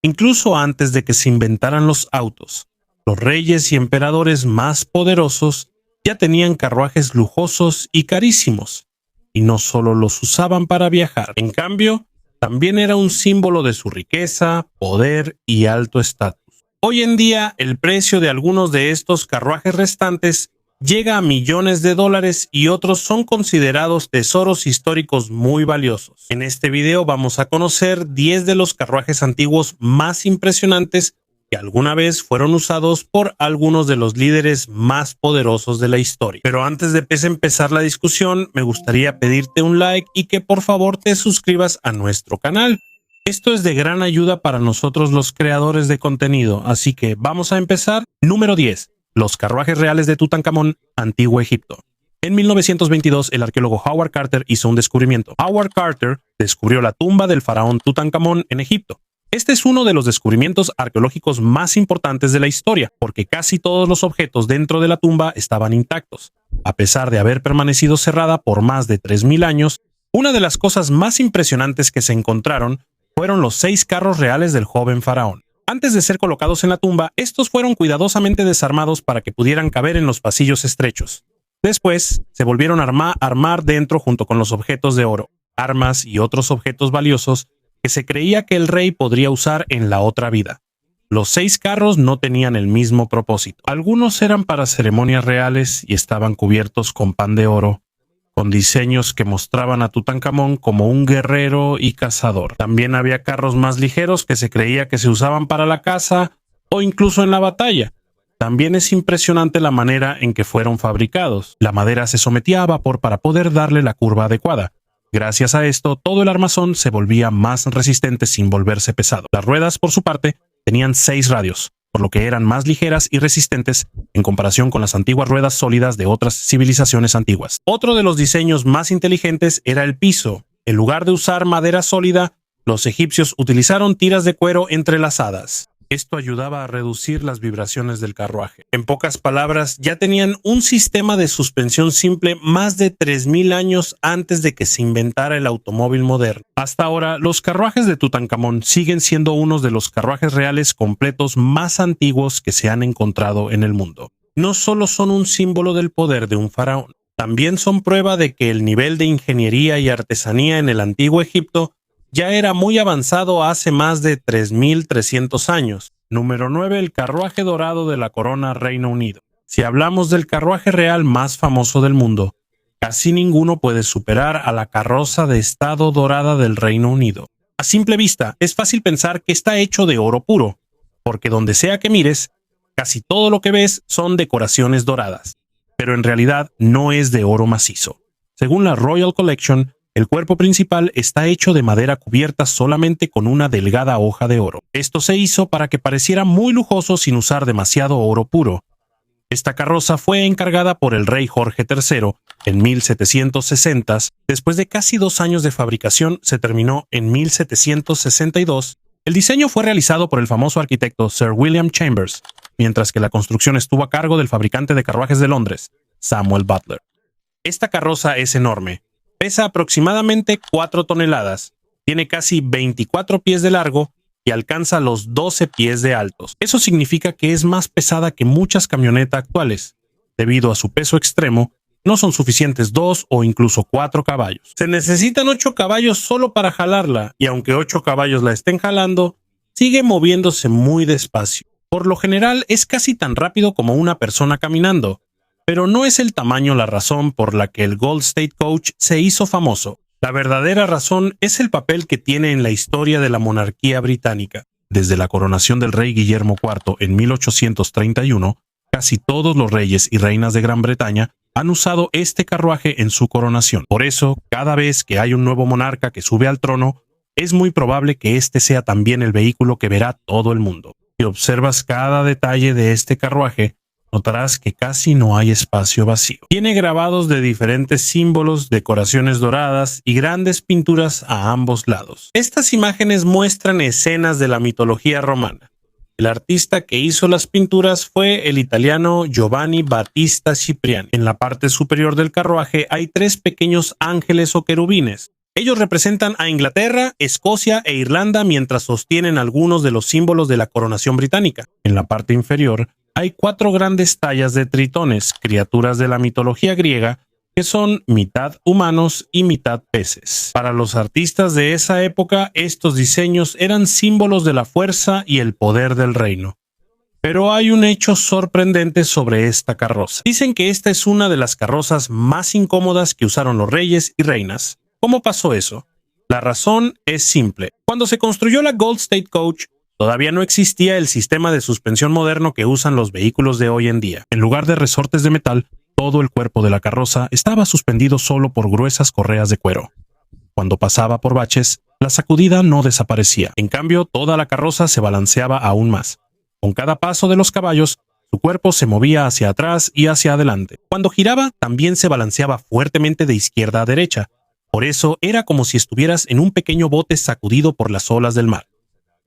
Incluso antes de que se inventaran los autos, los reyes y emperadores más poderosos ya tenían carruajes lujosos y carísimos, y no solo los usaban para viajar. En cambio, también era un símbolo de su riqueza, poder y alto estatus. Hoy en día, el precio de algunos de estos carruajes restantes llega a millones de dólares y otros son considerados tesoros históricos muy valiosos. En este video vamos a conocer 10 de los carruajes antiguos más impresionantes que alguna vez fueron usados por algunos de los líderes más poderosos de la historia. Pero antes de empezar la discusión, me gustaría pedirte un like y que por favor te suscribas a nuestro canal. Esto es de gran ayuda para nosotros los creadores de contenido, así que vamos a empezar. Número 10. Los carruajes reales de Tutankamón, Antiguo Egipto. En 1922, el arqueólogo Howard Carter hizo un descubrimiento. Howard Carter descubrió la tumba del faraón Tutankamón en Egipto. Este es uno de los descubrimientos arqueológicos más importantes de la historia, porque casi todos los objetos dentro de la tumba estaban intactos. A pesar de haber permanecido cerrada por más de 3000 años, una de las cosas más impresionantes que se encontraron fueron los 6 carros reales del joven faraón. Antes de ser colocados en la tumba, estos fueron cuidadosamente desarmados para que pudieran caber en los pasillos estrechos. Después, se volvieron a armar dentro junto con los objetos de oro, armas y otros objetos valiosos que se creía que el rey podría usar en la otra vida. Los 6 carros no tenían el mismo propósito. Algunos eran para ceremonias reales y estaban cubiertos con pan de oro, con diseños que mostraban a Tutankamón como un guerrero y cazador. También había carros más ligeros que se creía que se usaban para la caza o incluso en la batalla. También es impresionante la manera en que fueron fabricados. La madera se sometía a vapor para poder darle la curva adecuada. Gracias a esto, todo el armazón se volvía más resistente sin volverse pesado. Las ruedas, por su parte, tenían 6 radios, por lo que eran más ligeras y resistentes en comparación con las antiguas ruedas sólidas de otras civilizaciones antiguas. Otro de los diseños más inteligentes era el piso. En lugar de usar madera sólida, los egipcios utilizaron tiras de cuero entrelazadas. Esto ayudaba a reducir las vibraciones del carruaje. En pocas palabras, ya tenían un sistema de suspensión simple más de 3000 años antes de que se inventara el automóvil moderno. Hasta ahora, los carruajes de Tutankamón siguen siendo unos de los carruajes reales completos más antiguos que se han encontrado en el mundo. No solo son un símbolo del poder de un faraón, también son prueba de que el nivel de ingeniería y artesanía en el antiguo Egipto ya era muy avanzado hace más de 3300 años. Número 9. El carruaje dorado de la corona Reino Unido. Si hablamos del carruaje real más famoso del mundo, casi ninguno puede superar a la carroza de estado dorada del Reino Unido. A simple vista, es fácil pensar que está hecho de oro puro, porque donde sea que mires, casi todo lo que ves son decoraciones doradas. Pero en realidad no es de oro macizo. Según la Royal Collection, el cuerpo principal está hecho de madera cubierta solamente con una delgada hoja de oro. Esto se hizo para que pareciera muy lujoso sin usar demasiado oro puro. Esta carroza fue encargada por el rey Jorge III en 1760. Después de casi 2 años de fabricación, se terminó en 1762. El diseño fue realizado por el famoso arquitecto Sir William Chambers, mientras que la construcción estuvo a cargo del fabricante de carruajes de Londres, Samuel Butler. Esta carroza es enorme. Pesa aproximadamente 4 toneladas, tiene casi 24 pies de largo y alcanza los 12 pies de altos. Eso significa que es más pesada que muchas camionetas actuales. Debido a su peso extremo, no son suficientes 2 o incluso 4 caballos. Se necesitan 8 caballos solo para jalarla, y aunque 8 caballos la estén jalando, sigue moviéndose muy despacio. Por lo general es casi tan rápido como una persona caminando. Pero no es el tamaño la razón por la que el Gold State Coach se hizo famoso. La verdadera razón es el papel que tiene en la historia de la monarquía británica. Desde la coronación del rey Guillermo IV en 1831, casi todos los reyes y reinas de Gran Bretaña han usado este carruaje en su coronación. Por eso, cada vez que hay un nuevo monarca que sube al trono, es muy probable que este sea también el vehículo que verá todo el mundo. Si observas cada detalle de este carruaje, notarás que casi no hay espacio vacío. Tiene grabados de diferentes símbolos, decoraciones doradas y grandes pinturas a ambos lados. Estas imágenes muestran escenas de la mitología romana. El artista que hizo las pinturas fue el italiano Giovanni Battista Cipriani. En la parte superior del carruaje hay 3 pequeños ángeles o querubines. Ellos representan a Inglaterra, Escocia e Irlanda mientras sostienen algunos de los símbolos de la coronación británica. En la parte inferior hay 4 grandes tallas de tritones, criaturas de la mitología griega, que son mitad humanos y mitad peces. Para los artistas de esa época, estos diseños eran símbolos de la fuerza y el poder del reino. Pero hay un hecho sorprendente sobre esta carroza. Dicen que esta es una de las carrozas más incómodas que usaron los reyes y reinas. ¿Cómo pasó eso? La razón es simple. Cuando se construyó la Gold State Coach, todavía no existía el sistema de suspensión moderno que usan los vehículos de hoy en día. En lugar de resortes de metal, todo el cuerpo de la carroza estaba suspendido solo por gruesas correas de cuero. Cuando pasaba por baches, la sacudida no desaparecía. En cambio, toda la carroza se balanceaba aún más. Con cada paso de los caballos, su cuerpo se movía hacia atrás y hacia adelante. Cuando giraba, también se balanceaba fuertemente de izquierda a derecha. Por eso era como si estuvieras en un pequeño bote sacudido por las olas del mar.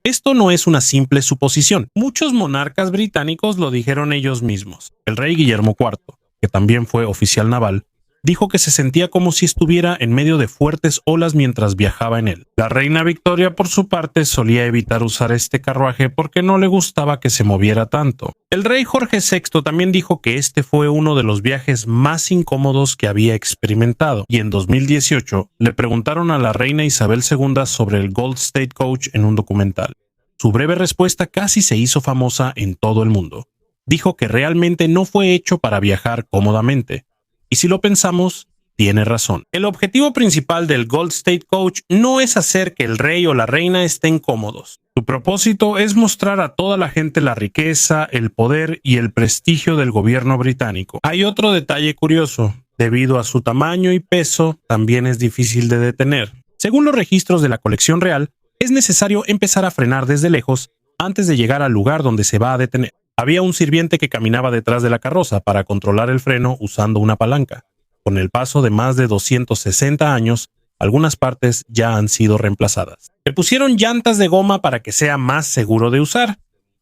Esto no es una simple suposición. Muchos monarcas británicos lo dijeron ellos mismos. El rey Guillermo IV, que también fue oficial naval, dijo que se sentía como si estuviera en medio de fuertes olas mientras viajaba en él. La reina Victoria, por su parte, solía evitar usar este carruaje porque no le gustaba que se moviera tanto. El rey Jorge VI también dijo que este fue uno de los viajes más incómodos que había experimentado, y en 2018 le preguntaron a la reina Isabel II sobre el Gold State Coach en un documental. Su breve respuesta casi se hizo famosa en todo el mundo. Dijo que realmente no fue hecho para viajar cómodamente. Y si lo pensamos, tiene razón. El objetivo principal del Gold State Coach no es hacer que el rey o la reina estén cómodos. Su propósito es mostrar a toda la gente la riqueza, el poder y el prestigio del gobierno británico. Hay otro detalle curioso. Debido a su tamaño y peso, también es difícil de detener. Según los registros de la colección real, es necesario empezar a frenar desde lejos antes de llegar al lugar donde se va a detener. Había un sirviente que caminaba detrás de la carroza para controlar el freno usando una palanca. Con el paso de más de 260 años, algunas partes ya han sido reemplazadas. Le pusieron llantas de goma para que sea más seguro de usar.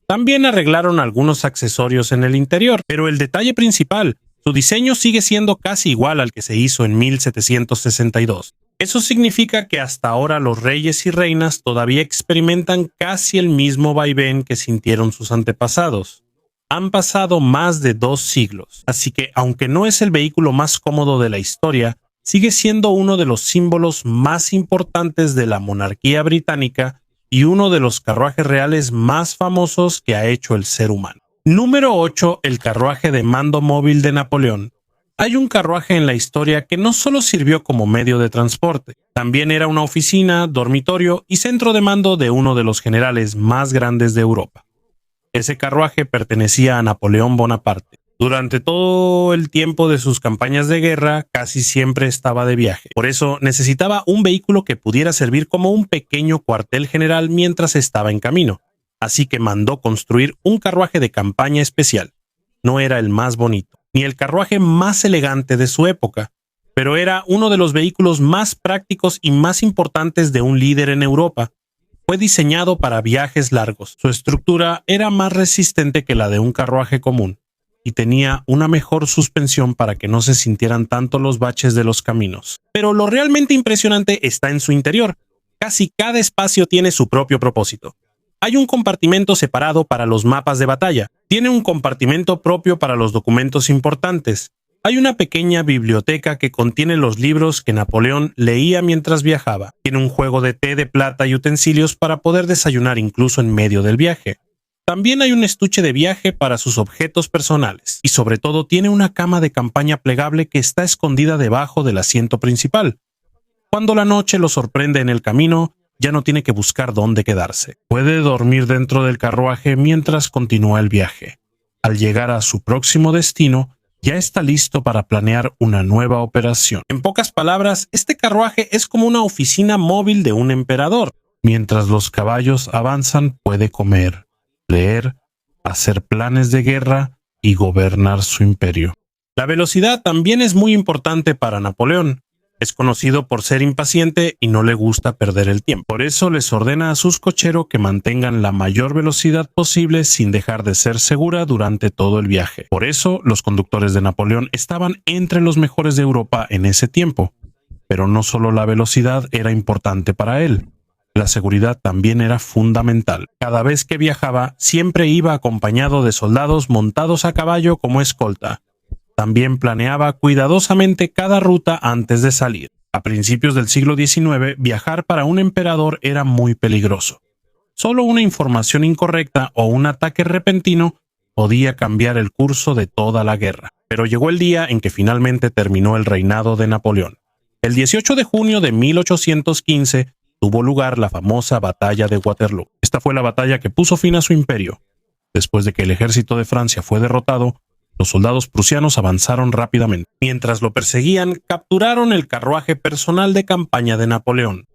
También arreglaron algunos accesorios en el interior, pero el detalle principal, su diseño sigue siendo casi igual al que se hizo en 1762. Eso significa que hasta ahora los reyes y reinas todavía experimentan casi el mismo vaivén que sintieron sus antepasados. Han pasado más de 2 siglos, así que aunque no es el vehículo más cómodo de la historia, sigue siendo uno de los símbolos más importantes de la monarquía británica y uno de los carruajes reales más famosos que ha hecho el ser humano. Número 8. El carruaje de mando móvil de Napoleón. Hay un carruaje en la historia que no solo sirvió como medio de transporte, también era una oficina, dormitorio y centro de mando de uno de los generales más grandes de Europa. Ese carruaje pertenecía a Napoleón Bonaparte. Durante todo el tiempo de sus campañas de guerra, casi siempre estaba de viaje. Por eso necesitaba un vehículo que pudiera servir como un pequeño cuartel general mientras estaba en camino. Así que mandó construir un carruaje de campaña especial. No era el más bonito, ni el carruaje más elegante de su época, pero era uno de los vehículos más prácticos y más importantes de un líder en Europa. Fue diseñado para viajes largos. Su estructura era más resistente que la de un carruaje común y tenía una mejor suspensión para que no se sintieran tanto los baches de los caminos. Pero lo realmente impresionante está en su interior. Casi cada espacio tiene su propio propósito. Hay un compartimento separado para los mapas de batalla. Tiene un compartimento propio para los documentos importantes. Hay una pequeña biblioteca que contiene los libros que Napoleón leía mientras viajaba. Tiene un juego de té de plata y utensilios para poder desayunar incluso en medio del viaje. También hay un estuche de viaje para sus objetos personales. Y sobre todo tiene una cama de campaña plegable que está escondida debajo del asiento principal. Cuando la noche lo sorprende en el camino, ya no tiene que buscar dónde quedarse. Puede dormir dentro del carruaje mientras continúa el viaje. Al llegar a su próximo destino, ya está listo para planear una nueva operación. En pocas palabras, este carruaje es como una oficina móvil de un emperador. Mientras los caballos avanzan, puede comer, leer, hacer planes de guerra y gobernar su imperio. La velocidad también es muy importante para Napoleón. Es conocido por ser impaciente y no le gusta perder el tiempo. Por eso les ordena a sus cocheros que mantengan la mayor velocidad posible sin dejar de ser segura durante todo el viaje. Por eso los conductores de Napoleón estaban entre los mejores de Europa en ese tiempo. Pero no solo la velocidad era importante para él, la seguridad también era fundamental. Cada vez que viajaba, siempre iba acompañado de soldados montados a caballo como escolta. También planeaba cuidadosamente cada ruta antes de salir. A principios del siglo XIX, viajar para un emperador era muy peligroso. Solo una información incorrecta o un ataque repentino podía cambiar el curso de toda la guerra. Pero llegó el día en que finalmente terminó el reinado de Napoleón. El 18 de junio de 1815 tuvo lugar la famosa batalla de Waterloo. Esta fue la batalla que puso fin a su imperio. Después de que el ejército de Francia fue derrotado, los soldados prusianos avanzaron rápidamente. Mientras lo perseguían, capturaron el carruaje personal de campaña de Napoleón.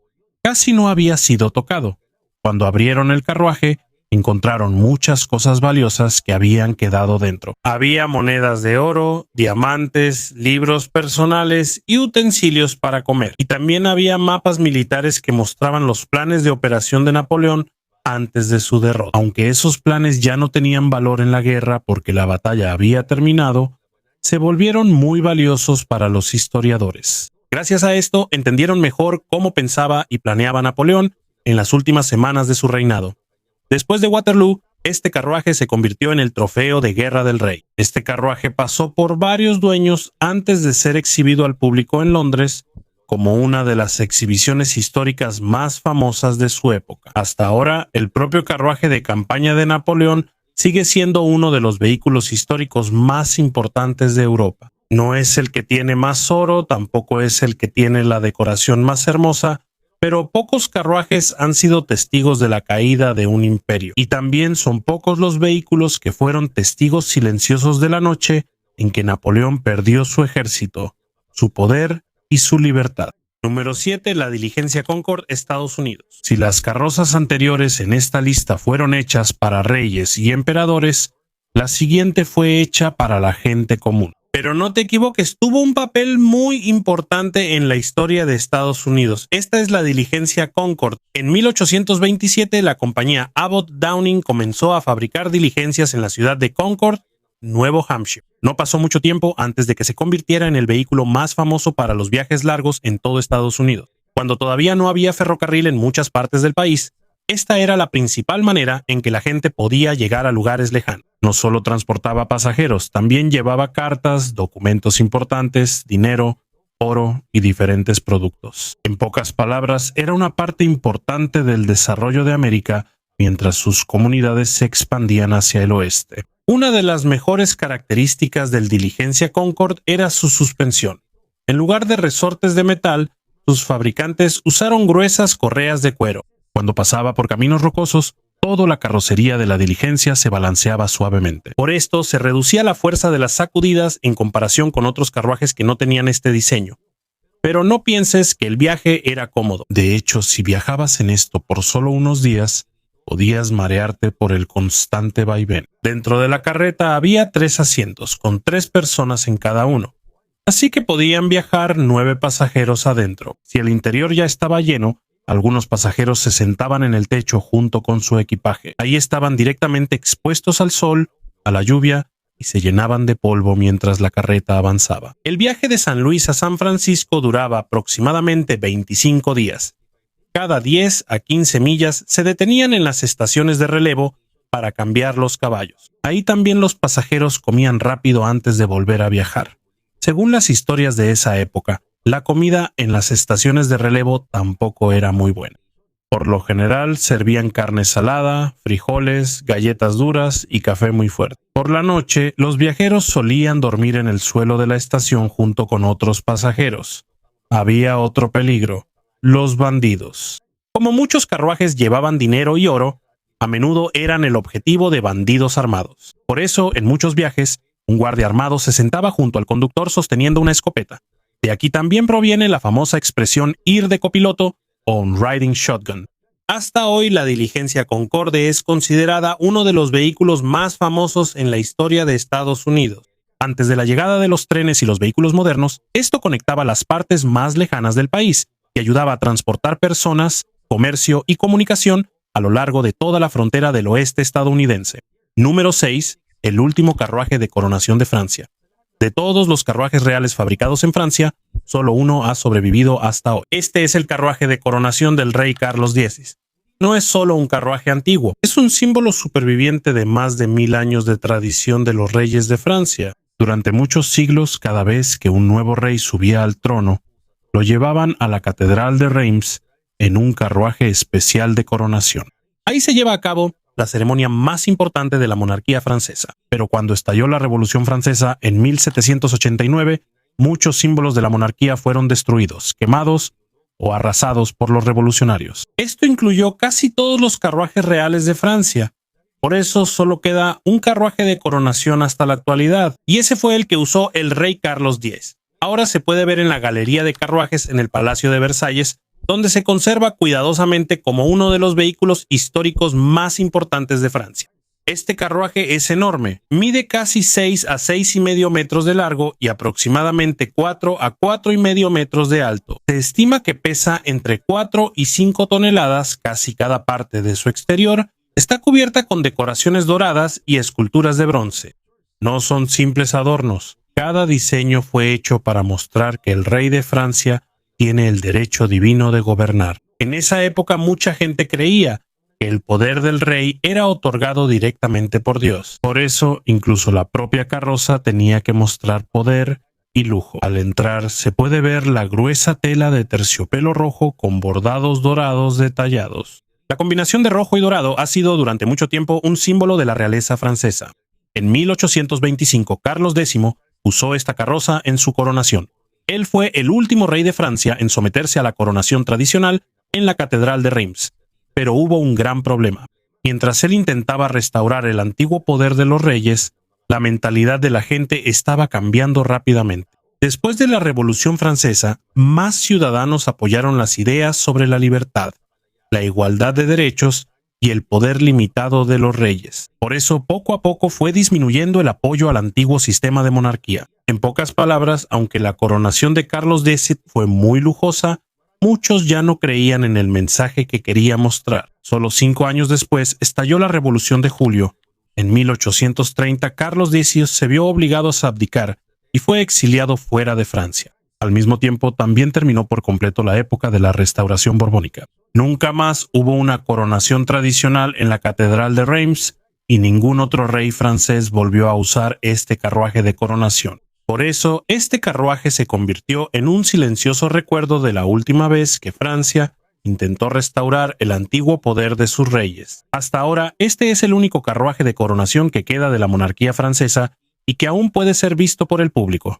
Casi no había sido tocado. Cuando abrieron el carruaje, encontraron muchas cosas valiosas que habían quedado dentro. Había monedas de oro, diamantes, libros personales y utensilios para comer. Y también había mapas militares que mostraban los planes de operación de Napoleón antes de su derrota. Aunque esos planes ya no tenían valor en la guerra porque la batalla había terminado, se volvieron muy valiosos para los historiadores. Gracias a esto, entendieron mejor cómo pensaba y planeaba Napoleón en las últimas semanas de su reinado. Después de Waterloo, este carruaje se convirtió en el trofeo de guerra del rey. Este carruaje pasó por varios dueños antes de ser exhibido al público en Londres como una de las exhibiciones históricas más famosas de su época. Hasta ahora, el propio carruaje de campaña de Napoleón sigue siendo uno de los vehículos históricos más importantes de Europa. No es el que tiene más oro, tampoco es el que tiene la decoración más hermosa, pero pocos carruajes han sido testigos de la caída de un imperio, y también son pocos los vehículos que fueron testigos silenciosos de la noche en que Napoleón perdió su ejército, su poder y su libertad. Número 7. La diligencia Concorde, Estados Unidos. Si las carrozas anteriores en esta lista fueron hechas para reyes y emperadores, la siguiente fue hecha para la gente común. Pero no te equivoques, tuvo un papel muy importante en la historia de Estados Unidos. Esta es la diligencia Concorde. En 1827, la compañía Abbott Downing comenzó a fabricar diligencias en la ciudad de Concord, Nuevo Hampshire. No pasó mucho tiempo antes de que se convirtiera en el vehículo más famoso para los viajes largos en todo Estados Unidos. Cuando todavía no había ferrocarril en muchas partes del país, esta era la principal manera en que la gente podía llegar a lugares lejanos. No solo transportaba pasajeros, también llevaba cartas, documentos importantes, dinero, oro y diferentes productos. En pocas palabras, era una parte importante del desarrollo de América mientras sus comunidades se expandían hacia el oeste. Una de las mejores características del Diligencia Concorde era su suspensión. En lugar de resortes de metal, sus fabricantes usaron gruesas correas de cuero. Cuando pasaba por caminos rocosos, toda la carrocería de la diligencia se balanceaba suavemente. Por esto, se reducía la fuerza de las sacudidas en comparación con otros carruajes que no tenían este diseño. Pero no pienses que el viaje era cómodo. De hecho, si viajabas en esto por solo unos días, podías marearte por el constante vaivén. Dentro de la carreta había 3 asientos, con 3 personas en cada uno. Así que podían viajar 9 pasajeros adentro. Si el interior ya estaba lleno, algunos pasajeros se sentaban en el techo junto con su equipaje. Ahí estaban directamente expuestos al sol, a la lluvia, y se llenaban de polvo mientras la carreta avanzaba. El viaje de San Luis a San Francisco duraba aproximadamente 25 días. Cada 10 a 15 millas se detenían en las estaciones de relevo para cambiar los caballos. Ahí también los pasajeros comían rápido antes de volver a viajar. Según las historias de esa época, la comida en las estaciones de relevo tampoco era muy buena. Por lo general servían carne salada, frijoles, galletas duras y café muy fuerte. Por la noche, los viajeros solían dormir en el suelo de la estación junto con otros pasajeros. Había otro peligro: los bandidos. Como muchos carruajes llevaban dinero y oro, a menudo eran el objetivo de bandidos armados. Por eso, en muchos viajes, un guardia armado se sentaba junto al conductor sosteniendo una escopeta. De aquí también proviene la famosa expresión ir de copiloto o riding shotgun. Hasta hoy, la diligencia Concorde es considerada uno de los vehículos más famosos en la historia de Estados Unidos. Antes de la llegada de los trenes y los vehículos modernos, esto conectaba las partes más lejanas del país y ayudaba a transportar personas, comercio y comunicación a lo largo de toda la frontera del oeste estadounidense. Número 6. El último carruaje de coronación de Francia. De todos los carruajes reales fabricados en Francia, solo uno ha sobrevivido hasta hoy. Este es el carruaje de coronación del rey Carlos X. No es solo un carruaje antiguo, es un símbolo superviviente de más de 1000 años de tradición de los reyes de Francia. Durante muchos siglos, cada vez que un nuevo rey subía al trono, lo llevaban a la Catedral de Reims en un carruaje especial de coronación. Ahí se lleva a cabo la ceremonia más importante de la monarquía francesa. Pero cuando estalló la Revolución Francesa en 1789, muchos símbolos de la monarquía fueron destruidos, quemados o arrasados por los revolucionarios. Esto incluyó casi todos los carruajes reales de Francia. Por eso solo queda un carruaje de coronación hasta la actualidad, y ese fue el que usó el rey Carlos X. Ahora se puede ver en la galería de carruajes en el Palacio de Versalles, donde se conserva cuidadosamente como uno de los vehículos históricos más importantes de Francia. Este carruaje es enorme, mide casi 6 a 6,5 metros de largo y aproximadamente 4 a 4,5 metros de alto. Se estima que pesa entre 4 y 5 toneladas, casi cada parte de su exterior está cubierta con decoraciones doradas y esculturas de bronce. No son simples adornos, cada diseño fue hecho para mostrar que el rey de Francia tiene el derecho divino de gobernar. En esa época mucha gente creía que el poder del rey era otorgado directamente por Dios. Por eso, incluso la propia carroza tenía que mostrar poder y lujo. Al entrar se puede ver la gruesa tela de terciopelo rojo con bordados dorados detallados. La combinación de rojo y dorado ha sido durante mucho tiempo un símbolo de la realeza francesa. En 1825, Carlos X usó esta carroza en su coronación. Él fue el último rey de Francia en someterse a la coronación tradicional en la Catedral de Reims. Pero hubo un gran problema. Mientras él intentaba restaurar el antiguo poder de los reyes, la mentalidad de la gente estaba cambiando rápidamente. Después de la Revolución Francesa, más ciudadanos apoyaron las ideas sobre la libertad, la igualdad de derechos y el poder limitado de los reyes. Por eso, poco a poco fue disminuyendo el apoyo al antiguo sistema de monarquía. En pocas palabras, aunque la coronación de Carlos X fue muy lujosa, muchos ya no creían en el mensaje que quería mostrar. Solo 5 años después estalló la Revolución de Julio. En 1830, Carlos X se vio obligado a abdicar y fue exiliado fuera de Francia. Al mismo tiempo, también terminó por completo la época de la Restauración Borbónica. Nunca más hubo una coronación tradicional en la Catedral de Reims y ningún otro rey francés volvió a usar este carruaje de coronación. Por eso, este carruaje se convirtió en un silencioso recuerdo de la última vez que Francia intentó restaurar el antiguo poder de sus reyes. Hasta ahora, este es el único carruaje de coronación que queda de la monarquía francesa y que aún puede ser visto por el público.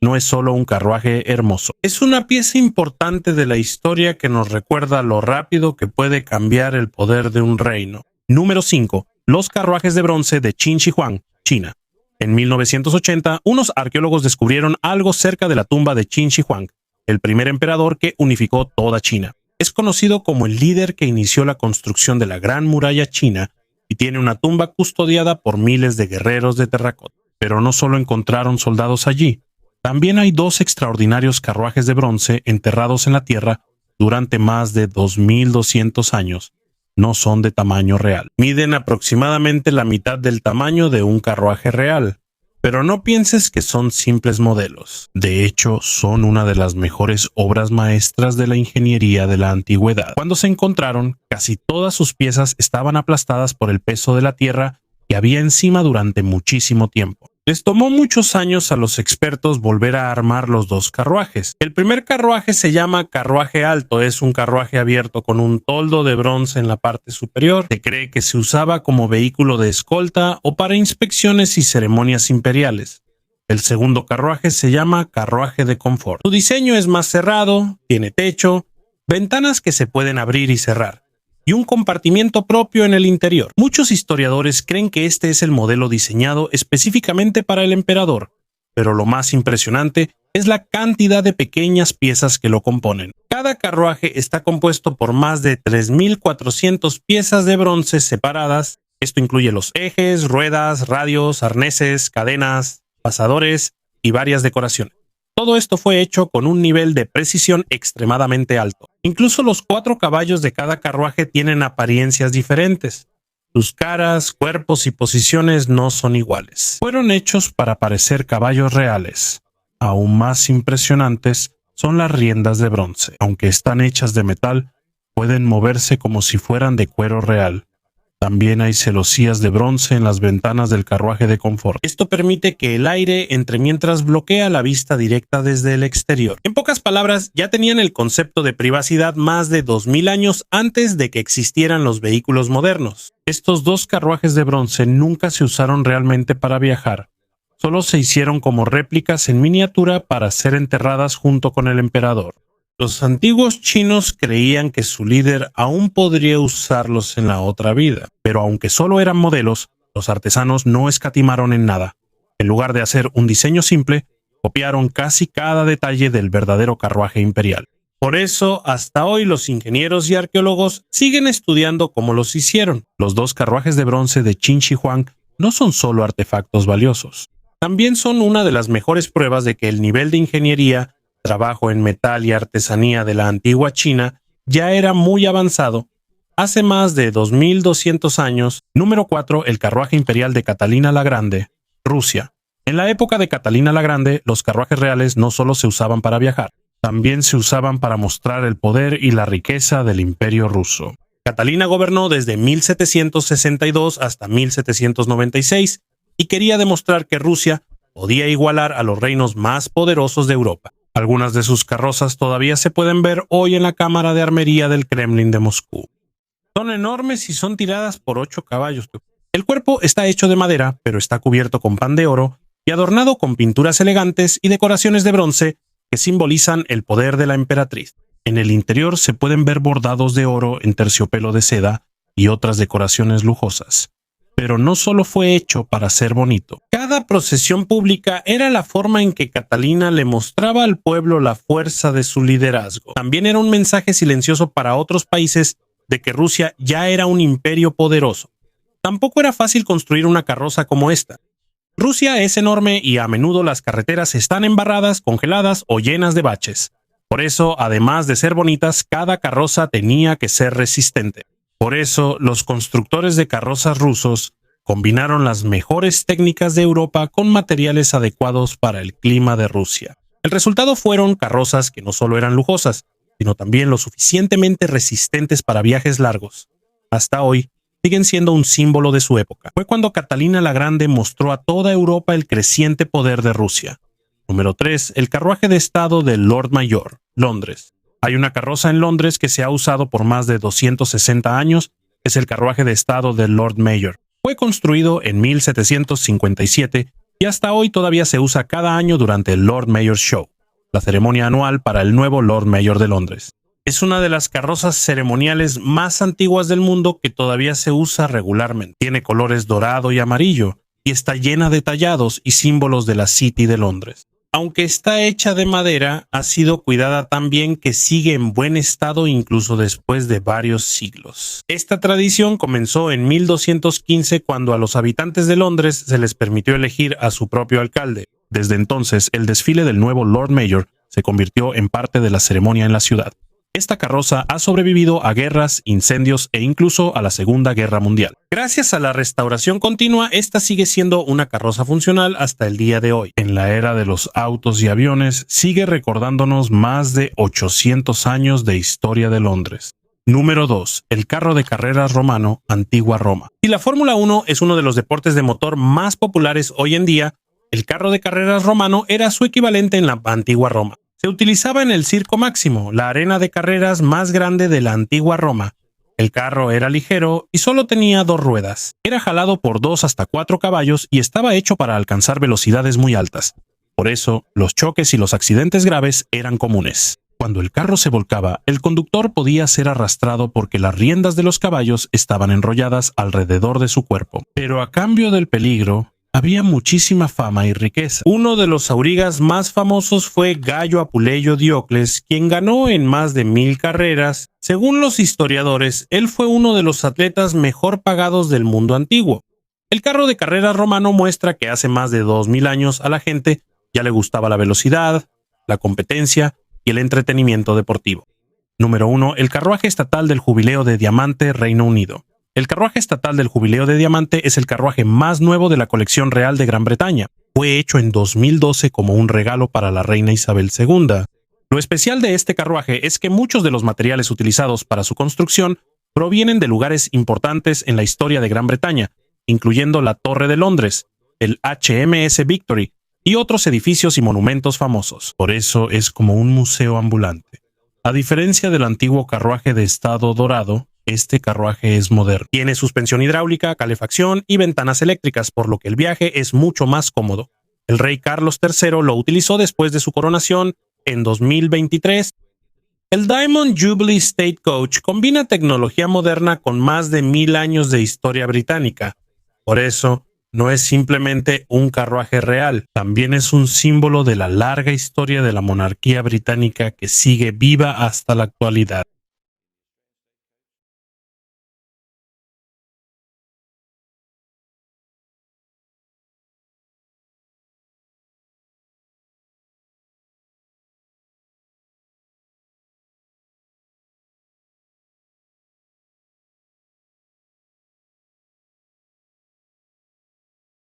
No es solo un carruaje hermoso, es una pieza importante de la historia que nos recuerda lo rápido que puede cambiar el poder de un reino. Número 5. Los carruajes de bronce de Qin Shi Huang, China. En 1980, unos arqueólogos descubrieron algo cerca de la tumba de Qin Shi Huang, el primer emperador que unificó toda China. Es conocido como el líder que inició la construcción de la Gran Muralla China y tiene una tumba custodiada por miles de guerreros de terracota. Pero no solo encontraron soldados allí, también hay 2 extraordinarios carruajes de bronce enterrados en la tierra durante más de 2200 años. No son de tamaño real. Miden aproximadamente la mitad del tamaño de un carruaje real. Pero no pienses que son simples modelos. De hecho, son una de las mejores obras maestras de la ingeniería de la antigüedad. Cuando se encontraron, casi todas sus piezas estaban aplastadas por el peso de la tierra que había encima durante muchísimo tiempo. Les tomó muchos años a los expertos volver a armar los 2 carruajes. El primer carruaje se llama carruaje alto, es un carruaje abierto con un toldo de bronce en la parte superior. Se cree que se usaba como vehículo de escolta o para inspecciones y ceremonias imperiales. El segundo carruaje se llama carruaje de confort. Su diseño es más cerrado, tiene techo, ventanas que se pueden abrir y cerrar, y un compartimiento propio en el interior. Muchos historiadores creen que este es el modelo diseñado específicamente para el emperador, pero lo más impresionante es la cantidad de pequeñas piezas que lo componen. Cada carruaje está compuesto por más de 3,400 piezas de bronce separadas. Esto incluye los ejes, ruedas, radios, arneses, cadenas, pasadores y varias decoraciones. Todo esto fue hecho con un nivel de precisión extremadamente alto. Incluso los 4 caballos de cada carruaje tienen apariencias diferentes. Sus caras, cuerpos y posiciones no son iguales. Fueron hechos para parecer caballos reales. Aún más impresionantes son las riendas de bronce. Aunque están hechas de metal, pueden moverse como si fueran de cuero real. También hay celosías de bronce en las ventanas del carruaje de confort. Esto permite que el aire entre mientras bloquea la vista directa desde el exterior. En pocas palabras, ya tenían el concepto de privacidad más de 2000 años antes de que existieran los vehículos modernos. Estos dos carruajes de bronce nunca se usaron realmente para viajar. Solo se hicieron como réplicas en miniatura para ser enterradas junto con el emperador. Los antiguos chinos creían que su líder aún podría usarlos en la otra vida, pero aunque solo eran modelos, los artesanos no escatimaron en nada. En lugar de hacer un diseño simple, copiaron casi cada detalle del verdadero carruaje imperial. Por eso, hasta hoy los ingenieros y arqueólogos siguen estudiando cómo los hicieron. Los dos carruajes de bronce de Qin Shi Huang no son solo artefactos valiosos. También son una de las mejores pruebas de que el nivel de ingeniería, trabajo en metal y artesanía de la antigua China ya era muy avanzado. Hace más de 2200 años. Número 4. El carruaje imperial de Catalina la Grande, Rusia. En la época de Catalina la Grande, los carruajes reales no solo se usaban para viajar, también se usaban para mostrar el poder y la riqueza del imperio ruso. Catalina gobernó desde 1762 hasta 1796 y quería demostrar que Rusia podía igualar a los reinos más poderosos de Europa. Algunas de sus carrozas todavía se pueden ver hoy en la cámara de armería del Kremlin de Moscú. Son enormes y son tiradas por 8 caballos. El cuerpo está hecho de madera, pero está cubierto con pan de oro y adornado con pinturas elegantes y decoraciones de bronce que simbolizan el poder de la emperatriz. En el interior se pueden ver bordados de oro en terciopelo de seda y otras decoraciones lujosas. Pero no solo fue hecho para ser bonito. Cada procesión pública era la forma en que Catalina le mostraba al pueblo la fuerza de su liderazgo. También era un mensaje silencioso para otros países de que Rusia ya era un imperio poderoso. Tampoco era fácil construir una carroza como esta. Rusia es enorme y a menudo las carreteras están embarradas, congeladas o llenas de baches. Por eso, además de ser bonitas, cada carroza tenía que ser resistente. Por eso, los constructores de carrozas rusos combinaron las mejores técnicas de Europa con materiales adecuados para el clima de Rusia. El resultado fueron carrozas que no solo eran lujosas, sino también lo suficientemente resistentes para viajes largos. Hasta hoy, siguen siendo un símbolo de su época. Fue cuando Catalina la Grande mostró a toda Europa el creciente poder de Rusia. Número 3. El carruaje de estado del Lord Mayor, Londres. Hay una carroza en Londres que se ha usado por más de 260 años, es el carruaje de estado del Lord Mayor. Fue construido en 1757 y hasta hoy todavía se usa cada año durante el Lord Mayor Show, la ceremonia anual para el nuevo Lord Mayor de Londres. Es una de las carrozas ceremoniales más antiguas del mundo que todavía se usa regularmente. Tiene colores dorado y amarillo y está llena de tallados y símbolos de la City de Londres. Aunque está hecha de madera, ha sido cuidada tan bien que sigue en buen estado incluso después de varios siglos. Esta tradición comenzó en 1215 cuando a los habitantes de Londres se les permitió elegir a su propio alcalde. Desde entonces, el desfile del nuevo Lord Mayor se convirtió en parte de la ceremonia en la ciudad. Esta carroza ha sobrevivido a guerras, incendios e incluso a la Segunda Guerra Mundial. Gracias a la restauración continua, esta sigue siendo una carroza funcional hasta el día de hoy. En la era de los autos y aviones, sigue recordándonos más de 800 años de historia de Londres. Número 2. El carro de carreras romano, Antigua Roma. Si la Fórmula 1 es uno de los deportes de motor más populares hoy en día, el carro de carreras romano era su equivalente en la Antigua Roma. Se utilizaba en el Circo Máximo, la arena de carreras más grande de la antigua Roma. El carro era ligero y solo tenía 2 ruedas. Era jalado por 2 hasta 4 caballos y estaba hecho para alcanzar velocidades muy altas. Por eso, los choques y los accidentes graves eran comunes. Cuando el carro se volcaba, el conductor podía ser arrastrado porque las riendas de los caballos estaban enrolladas alrededor de su cuerpo. Pero a cambio del peligro, había muchísima fama y riqueza. Uno de los aurigas más famosos fue Gayo Apuleyo Diocles, quien ganó en más de 1000 carreras. Según los historiadores, él fue uno de los atletas mejor pagados del mundo antiguo. El carro de carreras romano muestra que hace más de 2000 años a la gente ya le gustaba la velocidad, la competencia y el entretenimiento deportivo. Número 1. El carruaje estatal del Jubileo de Diamante, Reino Unido. El carruaje estatal del Jubileo de Diamante es el carruaje más nuevo de la colección real de Gran Bretaña. Fue hecho en 2012 como un regalo para la reina Isabel II. Lo especial de este carruaje es que muchos de los materiales utilizados para su construcción provienen de lugares importantes en la historia de Gran Bretaña, incluyendo la Torre de Londres, el HMS Victory y otros edificios y monumentos famosos. Por eso es como un museo ambulante. A diferencia del antiguo carruaje de estado dorado, este carruaje es moderno. Tiene suspensión hidráulica, calefacción y ventanas eléctricas, por lo que el viaje es mucho más cómodo. El rey Carlos III lo utilizó después de su coronación en 2023. El Diamond Jubilee State Coach combina tecnología moderna con más de 1000 años de historia británica. Por eso, no es simplemente un carruaje real, también es un símbolo de la larga historia de la monarquía británica que sigue viva hasta la actualidad.